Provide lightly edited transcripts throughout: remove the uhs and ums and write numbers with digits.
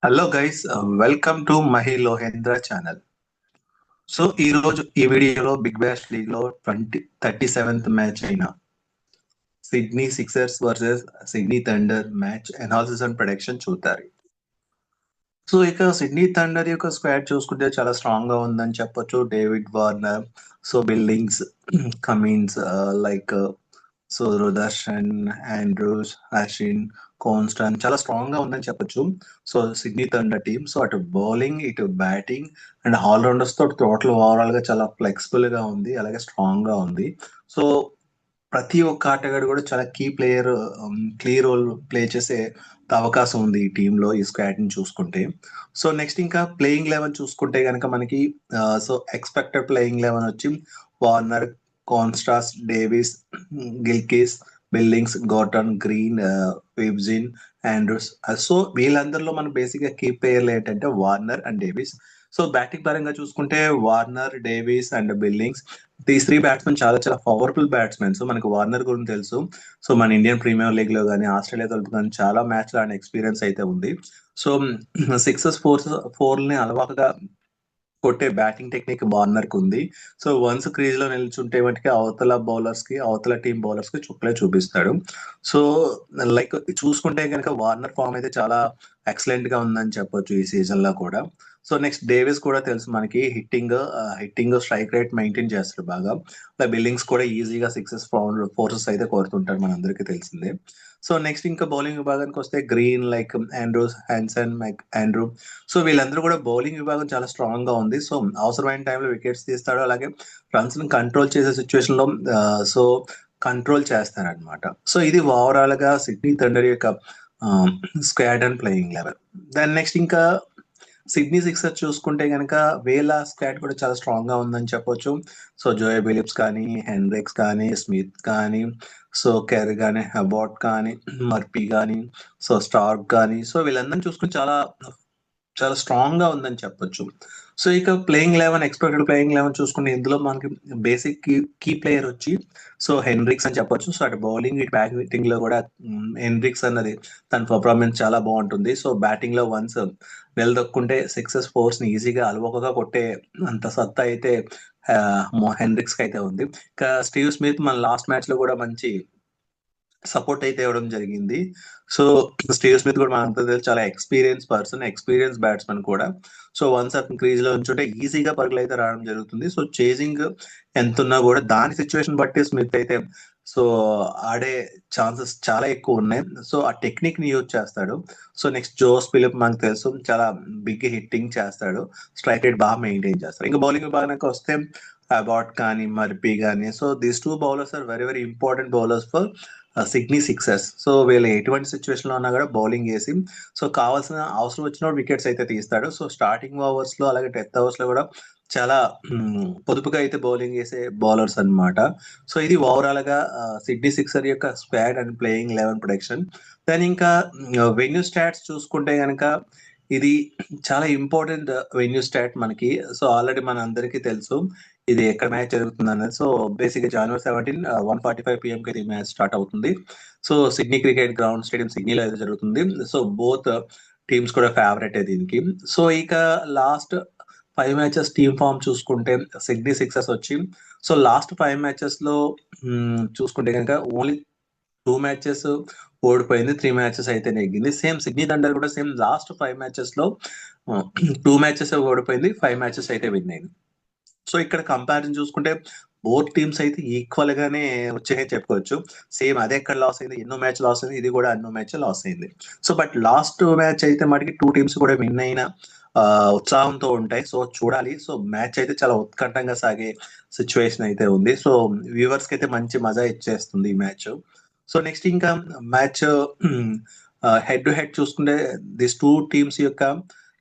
Hello guys, welcome to Mahi Lohendra channel. So ఈ రోజు ఈ వీడియోలో బిగ్ బ్యాష్ లీగ్ లో 37th మ్యాచ్ అయిన Sydney Sixers versus Sydney Thunder match analysis and prediction చూద్దారు. సో ఇక సిడ్నీ థండర్ యొక్క స్క్వాడ్ చూసుకుంటే చాలా స్ట్రాంగ్ గా ఉందని చెప్పొచ్చు. David Warner, so Billings, Cummins, like so రుదర్షన్, ఆండ్రూస్, అశ్విన్, కోన్స్టన్ చాలా స్ట్రాంగ్ గా ఉందని చెప్పొచ్చు. So Sydney Thunder team, so అటు బౌలింగ్ ఇటు బ్యాటింగ్ అండ్ ఆల్రౌండర్స్ తో టోటల్ ఓవరాల్ గా చాలా ఫ్లెక్సిబుల్ గా ఉంది, అలాగే స్ట్రాంగ్ గా ఉంది. సో ప్రతి ఒక్క ఆటగాడు కూడా చాలా key player, key role play చేసే అవకాశం ఉంది ఈ టీంలో, ఈ స్క్వాడ్ ని చూసుకుంటే. సో నెక్స్ట్ ఇంకా ప్లేయింగ్ లెవెన్ చూసుకుంటే కనుక మనకి సో ఎక్స్పెక్టెడ్ ప్లేయింగ్ లెవెన్ వచ్చి Warner, Konstas, Davies, Gilkes, Billings, గోటన్, గ్రీన్, విబ్జిన్, ఆండ్రూస్. సో వీళ్ళందరిలో మన బేసిక్ గా కీ ప్లేయర్లు ఏంటంటే Warner and Davies. So batting పరంగా చూసుకుంటే వార్నర్, డేవిస్ అండ్ బిల్లింగ్స్, ఈ త్రీ బ్యాట్స్మెన్ చాలా చాలా పవర్ఫుల్ బ్యాట్స్మెన్. సో మనకి వార్నర్ గురించి తెలుసు. సో మన ఇండియన్ ప్రీమియర్ లీగ్ లో కానీ ఆస్ట్రేలియా తరపు కానీ చాలా మ్యాచ్ ఆడిన ఎక్స్పీరియన్స్ అయితే ఉంది. సో సిక్సెస్ ఫోర్ ని అలవాటుగా కొట్టే బ్యాటింగ్ టెక్నిక్ వార్నర్ కు ఉంది. సో వన్స్ క్రీజ్ లో నిల్చుంటే మటుకి అవతల బౌలర్స్ కి, అవతల టీం బౌలర్స్ కి చుక్కలే చూపిస్తాడు. సో లైక్ చూసుకుంటే కనుక వార్నర్ ఫామ్ అయితే చాలా ఎక్సలెంట్ గా ఉందని చెప్పొచ్చు ఈ సీజన్ లో కూడా. సో నెక్స్ట్ డేవిస్ కూడా తెలుసు మనకి, హిట్టింగ్ స్ట్రైక్ రేట్ మెయింటైన్ చేస్తాడు బాగా. బిల్లింగ్స్ కూడా ఈజీగా సిక్సెస్ ఫోర్సెస్ అయితే కోరుతుంటారు, మనందరికీ తెలిసిందే. సో నెక్స్ట్ ఇంకా బౌలింగ్ విభాగానికి వస్తే Green, like Andrews, Hanson, Andrew, so వీళ్ళందరూ కూడా బౌలింగ్ విభాగం చాలా స్ట్రాంగ్ గా ఉంది. సో అవసరమైన టైంలో వికెట్స్ తీస్తాడు, అలాగే రన్స్ ని కంట్రోల్ చేసే సిచ్యువేషన్ లో సో కంట్రోల్ చేస్తారనమాట. సో ఇది ఓవరాల్ గా సిడ్నీ థండర్ యొక్క స్క్వాడ్ అండ్ ప్లేయింగ్ లెవెల్. దాని నెక్స్ట్ ఇంకా సిడ్నీ సిక్సర్స్ చూసుకుంటే కనుక వీళ్ళ స్క్వాడ్ కూడా చాలా స్ట్రాంగ్ గా ఉందని చెప్పొచ్చు. సో జోయ్ బిలిప్స్ కానీ, హెన్రిక్స్ కానీ, స్మిత్ కానీ, సో కెర్ కానీ, అబాట్ కానీ, మర్పీ కానీ, సో స్టార్క్ కానీ, సో వీళ్ళందరినీ చూసుకుని చాలా చాలా స్ట్రాంగ్ గా ఉందని చెప్పొచ్చు. సో ఇక playing eleven, expected playing eleven చూసుకుంటే ఇందులో మనకి బేసిక్ కీ ప్లేయర్ వచ్చి సో హెన్రిక్స్ అని చెప్పొచ్చు. సో అటు బౌలింగ్ ఇటు బ్యాటింగ్ లో కూడా హెన్రిక్స్ అన్నది తన పర్ఫార్మెన్స్ చాలా బాగుంటుంది. సో బ్యాటింగ్ లో వన్స్ నిలదొక్కుంటే సిక్సెస్ ఫోర్స్ ని ఈజీగా అలవోకగా కొట్టే అంత సత్తా అయితే హెన్రిక్స్ కి అయితే ఉంది. ఇంకా స్టీవ్ స్మిత్ మన లాస్ట్ మ్యాచ్ లో కూడా మంచి సపోర్ట్ అయితే ఇవ్వడం జరిగింది. సో స్టీవ్ స్మిత్ కూడా మనంతా తెలుసు చాలా ఎక్స్పీరియన్స్ బ్యాట్స్మెన్ కూడా. సో వన్స్ అతను క్రీజ్ లో ఉంచుంటే ఈజీగా పరుగులు అయితే రావడం జరుగుతుంది. సో చేజింగ్ ఎంత ఉన్నా కూడా దాని సిచ్యువేషన్ బట్టి స్మిత్ అయితే సో ఆడే ఛాన్సెస్ చాలా ఎక్కువ ఉన్నాయి. సో ఆ టెక్నిక్ ని యూజ్ చేస్తాడు. సో నెక్స్ట్ జోస్ ఫిలిప్ మనకు తెలుసు, చాలా బిగ్ హిట్టింగ్ చేస్తాడు, స్ట్రైక్ రేట్ బాగా మెయింటైన్ చేస్తాడు. ఇంకా బౌలింగ్ విభాగానికి వస్తే అబాట్ కానీ, మర్పీ కానీ, so these two bowlers are very very important bowlers for Sydney Sixers. So వీళ్ళు ఎటువంటి సిచ్యువేషన్ లో ఉన్నా కూడా బౌలింగ్ వేసి సో కావాల్సిన అవసరం వచ్చినప్పుడు వికెట్స్ అయితే తీస్తాడు. సో స్టార్టింగ్ ఓవర్స్ లో అలాగే డెత్ ఓవర్స్ లో కూడా చాలా పొదుపుగా అయితే బౌలింగ్ వేసే బౌలర్స్ అన్నమాట. సో ఇది ఓవరాల్ గా సిడ్నీ సిక్సర్ యొక్క squad and playing eleven production. దాని ఇంకా వెన్యూ స్టాట్స్ చూసుకుంటే కనుక ఇది చాలా ఇంపార్టెంట్ వెన్యూ స్టాట్ మనకి. సో ఆల్రెడీ మన అందరికీ తెలుసు ఇది ఎక్కడ మ్యాచ్ జరుగుతుంది అన్నది. సో బేసిక్ గా January 17, 1:45 PM కి మ్యాచ్ స్టార్ట్ అవుతుంది. So Sydney cricket ground stadium సిడ్నీలో అయితే జరుగుతుంది. సో బోత్ టీమ్స్ కూడా ఫేవరెట్ దీనికి. సో ఇక లాస్ట్ 5 మ్యాచెస్ టీమ్ ఫామ్ చూసుకుంటే సిడ్నీ సిక్సర్స్ వచ్చి సో లాస్ట్ 5 మ్యాచెస్ లో చూసుకుంటే కనుక ఓన్లీ 2 మ్యాచెస్ ఓడిపోయింది, 3 మ్యాచెస్ అయితే నెగ్గింది. సేమ్ సిడ్నీ థండర్ కూడా సేమ్ లాస్ట్ 5 మ్యాచెస్ లో 2 మ్యాచెస్ ఓడిపోయింది, 5 మ్యాచెస్ అయితే విన్ అయింది. సో ఇక్కడ కంపారిజన్ చూసుకుంటే బోత్ టీమ్స్ అయితే ఈక్వల్ గానే వచ్చాయని చెప్పుకోవచ్చు. సేమ్ అదే ఎక్కడ లాస్ అయింది, ఎన్నో మ్యాచ్ లాస్ అయింది, ఇది కూడా ఎన్నో మ్యాచ్ లాస్ అయింది. సో బట్ లాస్ట్ మ్యాచ్ అయితే మటుకి 2 టీమ్స్ కూడా విన్ అయిన ఉత్సాహంతో ఉంటాయి. సో చూడాలి. సో మ్యాచ్ అయితే చాలా ఉత్కంఠంగా సాగే సిచ్యువేషన్ అయితే ఉంది. సో వ్యూవర్స్ కి అయితే మంచి మజా ఇచ్చేస్తుంది ఈ మ్యాచ్. సో నెక్స్ట్ ఇంకా మ్యాచ్ హెడ్ టు హెడ్ చూసుకుంటే దిస్ 2 టీమ్స్ యొక్క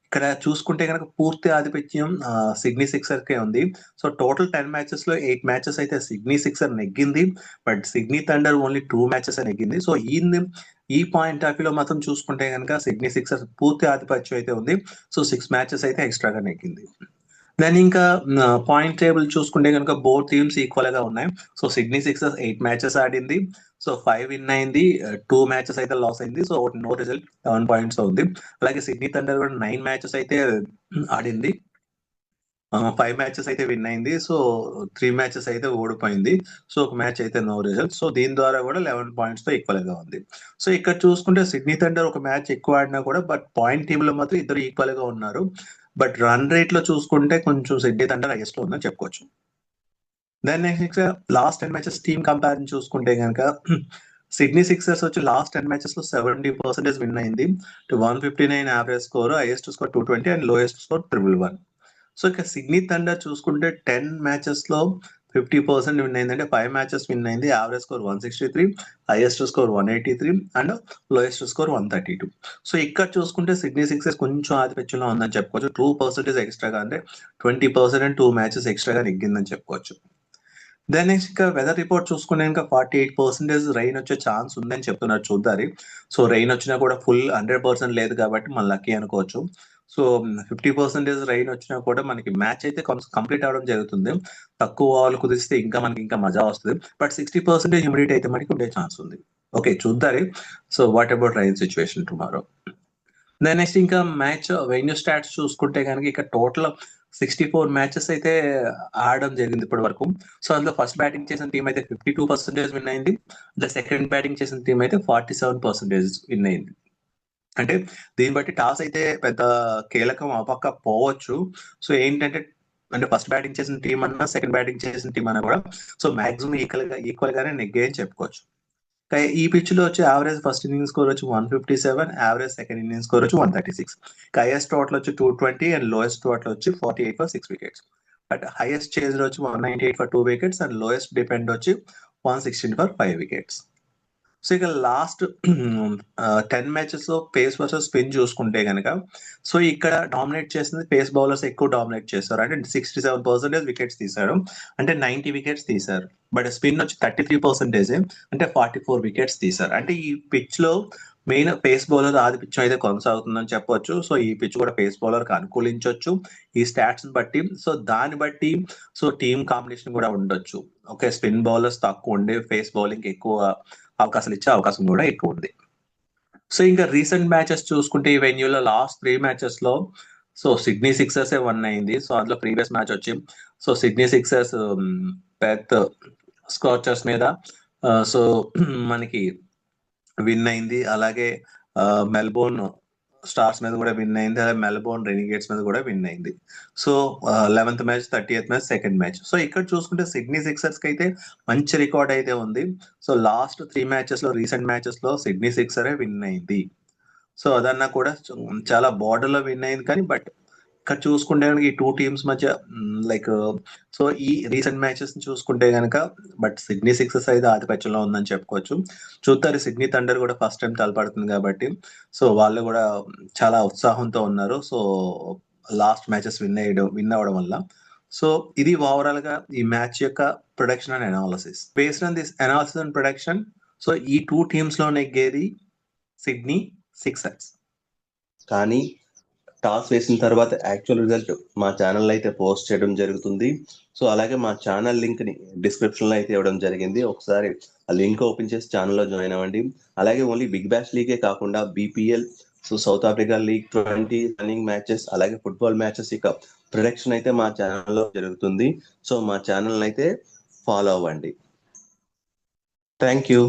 ఇక్కడ చూసుకుంటే కనుక పూర్తి ఆధిపత్యం సిడ్నీ సిక్సర్ కే ఉంది. సో టోటల్ 10 మ్యాచెస్ లో 8 మ్యాచెస్ అయితే సిడ్నీ సిక్సర్ నెగ్గింది, but Sydney Thunder only 2 matches నెగ్గింది. సో ఈ పాయింట్ ఆఫ్ వ్యూ లో మాత్రం చూసుకుంటే కనుక సిడ్నీ సిక్సర్ పూర్తి ఆధిపత్యం అయితే ఉంది. సో 6 మ్యాచెస్ అయితే ఎక్స్ట్రాగా నెగ్గింది. దెన్ ఇంకా పాయింట్ టేబుల్ చూసుకుంటే కనుక బోత్ టీమ్స్ ఈక్వల్ గా ఉన్నాయి. సో సిడ్నీ సిక్సర్స్ 8 మ్యాచెస్ ఆడింది. సో 5 విన్ అయింది. 2 మ్యాచెస్ అయితే లాస్ అయింది. సో నో రిజల్ట్ 7 పాయింట్స్ ఉంది. అలాగే సిడ్నీ థండర్ కూడా 9 మ్యాచెస్ అయితే ఆడింది. 5 మ్యాచెస్ అయితే విన్ అయింది. సో 3 మ్యాచెస్ అయితే ఓడిపోయింది. సో ఒక మ్యాచ్ అయితే నో రిజల్ట్. సో దీని ద్వారా కూడా 11 పాయింట్స్ తో ఈక్వల్ గా ఉంది. సో ఇక్కడ చూసుకుంటే సిడ్నీ థండర్ ఒక మ్యాచ్ ఎక్కువ ఆడినా కూడా బట్ పాయింట్ టేబుల్ లో మాత్రం ఇద్దరు ఈక్వల్ గా ఉన్నారు. బట్ రన్ రేట్ లో చూసుకుంటే కొంచెం సిడ్నీ థండర్ హైయెస్ట్ లో ఉందని చెప్పుకోవచ్చు. Then next last 10 matches team comparison చూసుకుంటే కనుక సిడ్నీ సిక్సర్స్ వచ్చి లాస్ట్ 10 మ్యాచెస్ లో 70% విన్ అయింది. 159 average score, highest score 220 and lowest score 111. So ఇక సిడ్నీ థండర్ చూసుకుంటే 10 మ్యాచెస్ లో 50% విన్ అయింది. అంటే 5 మ్యాచెస్ విన్ అయింది. Average score 163, highest score 183 and lowest score 132. So ఇక్కడ చూసుకుంటే సిడ్నీ సిక్సర్స్ కొంచెం ఆధిపత్యంలో ఉందని చెప్పుకోవచ్చు. 2% ఎక్స్ట్రాగా అంటే 20% అండ్ 2 మ్యాచెస్ ఎక్స్ట్రాగా నెగ్గిందని చెప్పుకోవచ్చు. దెన్ నెక్స్ట్ ఇంకా వెదర్ రిపోర్ట్ చూసుకుంటే ఇంకా 48% రైన్ వచ్చే ఛాన్స్ ఉందని చెప్తున్నారు చూద్దారి. సో రైన్ వచ్చినా కూడా ఫుల్ 100% లేదు కాబట్టి మన లక్కీ అనుకోవచ్చు. సో 50% రైన్ వచ్చినా కూడా మనకి మ్యాచ్ అయితే కంప్లీట్ అవడం జరుగుతుంది. తక్కువ ఓవర్లు కుదిస్తే ఇంకా మనకి ఇంకా మజా వస్తుంది. బట్ 60% హ్యూమిడిటీ అయితే మనకి ఉండే ఛాన్స్ ఉంది. ఓకే చూద్దారి. So what about rain situation tomorrow. Then next ఇంకా మ్యాచ్ వెన్యూ స్టాట్స్ చూసుకుంటే కనుక ఇక్కడ టోటల్ 64 మ్యాచెస్ అయితే ఆడడం జరిగింది ఇప్పటి వరకు. సో అందులో ఫస్ట్ బ్యాటింగ్ చేసిన టీం అయితే 52% విన్ అయింది. సెకండ్ బ్యాటింగ్ చేసిన టీం అయితే 47% విన్ అయింది. అంటే దీన్ని బట్టి టాస్ అయితే పెద్ద కీలకం పక్క పోవచ్చు. సో ఏంటంటే అంటే ఫస్ట్ బ్యాటింగ్ చేసిన టీం అన్నా సెకండ్ బ్యాటింగ్ చేసిన టీం అన్నా కూడా సో మాక్సిమం ఈక్వల్ గానే నెగ్గే అని చెప్పుకోవచ్చు. ఈ పిచ్ లో వచ్చి యావరేజ్ ఫస్ట్ ఇన్నింగ్ స్కోర్ వచ్చి 157, యావరేజ్ సెకండ్ ఇన్నింగ్ స్కోర్ వచ్చి 136. హైయెస్ట్ టోటల్ వచ్చి 220 అండ్ లోయెస్ట్ టోటల్ వచ్చి 48 for 6 wickets. But highest chase వచ్చి 198 for 2 wickets and lowest depend వచ్చి 116 ఫర్ 5 వికెట్స్. సో ఇక లాస్ట్ 10 మ్యాచెస్ లో పేస్ వర్సెస్ స్పిన్ చూసుకుంటే కనుక సో ఇక్కడ డామినేట్ చేసింది పేస్ బౌలర్స్ ఎక్కువ డామినేట్ చేస్తారు. అంటే 67% వికెట్స్ తీశారు. అంటే 90 వికెట్స్ తీశారు. బట్ స్పిన్ వచ్చి 33% అంటే 44 వికెట్స్ తీశారు. అంటే ఈ పిచ్ లో మెయిన్ పేస్ బౌలర్ ఆధిపత్యం అయితే కొనసాగుతుందని చెప్పొచ్చు. సో ఈ పిచ్ కూడా పేస్ బౌలర్ కి అనుకూలించవచ్చు ఈ స్టాట్స్ బట్టి. సో దాన్ని బట్టి సో టీమ్ కాంబినేషన్ కూడా ఉండొచ్చు. ఓకే స్పిన్ బౌలర్స్ తక్కువ ఉండే పేస్ బౌలింగ్ ఎక్కువ అవకాశాలు ఇచ్చే అవకాశం కూడా ఎక్కువ ఉంది. సో ఇంకా రీసెంట్ మ్యాచెస్ చూసుకుంటే ఈ వెన్యూలో లాస్ట్ 3 మ్యాచెస్ లో సో సిడ్నీ సిక్సర్స్ వన్ అయింది. సో అందులో ప్రీవియస్ మ్యాచ్ వచ్చి so Sydney sixers Perth snatchers మీద సో మనకి విన్ అయింది. అలాగే మెల్బోర్న్ స్టార్స్ మీద కూడా విన్ అయింది. అలాగే మెల్బోర్న్ రెనిగేట్స్ మీద కూడా విన్ అయింది. So 11th match, 30th match, second match. So ఇక్కడ చూసుకుంటే సిడ్నీ సిక్సర్స్ కి అయితే మంచి రికార్డ్ అయితే ఉంది. సో లాస్ట్ 3 మ్యాచెస్ లో రీసెంట్ మ్యాచెస్ లో సిడ్నీ సిక్సరే విన్ అయింది. సో అదన్నా కూడా చాలా బార్డర్ లో విన్ అయింది. కానీ బట్ ఇక్కడ చూసుకుంటే కనుక ఈ 2 టీమ్స్ మధ్య లైక్ సో ఈ రీసెంట్ మ్యాచెస్ చూసుకుంటే కనుక బట్ సిడ్నీ సిక్సర్స్ అయితే ఆధిపత్యంలో ఉందని చెప్పుకోవచ్చు. చూస్తారు సిడ్నీ థండర్ కూడా ఫస్ట్ టైం తలపడుతుంది కాబట్టి సో వాళ్ళు కూడా చాలా ఉత్సాహంతో ఉన్నారు. సో లాస్ట్ మ్యాచెస్ విన్ అవ్వడం వల్ల. సో ఇది ఓవరాల్ గా ఈ మ్యాచ్ యొక్క production and analysis. Based on this analysis and production so ఈ 2 టీమ్స్ లో నెగ్గేది సిడ్నీ సిక్సర్స్. కానీ టాస్ వేసిన తర్వాత యాక్చువల్ రిజల్ట్ మా ఛానల్ అయితే పోస్ట్ చేయడం జరుగుతుంది. సో అలాగే మా ఛానల్ లింక్ ని డిస్క్రిప్షన్ లో అయితే ఇవ్వడం జరిగింది. ఒకసారి ఆ లింక్ ఓపెన్ చేసి ఛానల్లో జాయిన్ అవ్వండి. అలాగే ఓన్లీ బిగ్ బ్యాష్ లీగే కాకుండా BPL, so south Africa league 20 running matches, అలాగే ఫుట్బాల్ మ్యాచెస్ ఇక ప్రొడక్షన్ అయితే మా ఛానల్లో జరుగుతుంది. సో మా ఛానల్ అయితే ఫాలో అవ్వండి. Thank you.